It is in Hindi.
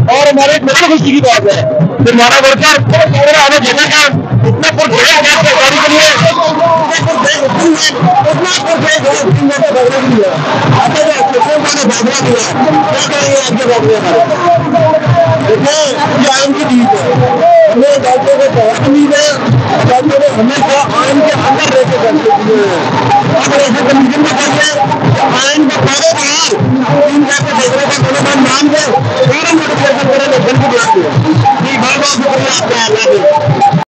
और हमारे खुशी की बात है कि हमारा वर्कर हमें जगह का इतना सरकारी के लिए आयन की चीज है। हमें डॉक्टर को बहुत उम्मीद है, डॉक्टर को हमेशा आयन के अंदर लेके करते हुए अगर ऐसे कमीशन में करेंगे आयन के पहले बाहर 3 करके देखने का नाम है, पूरा नोटिफिकेशन करें लोगों को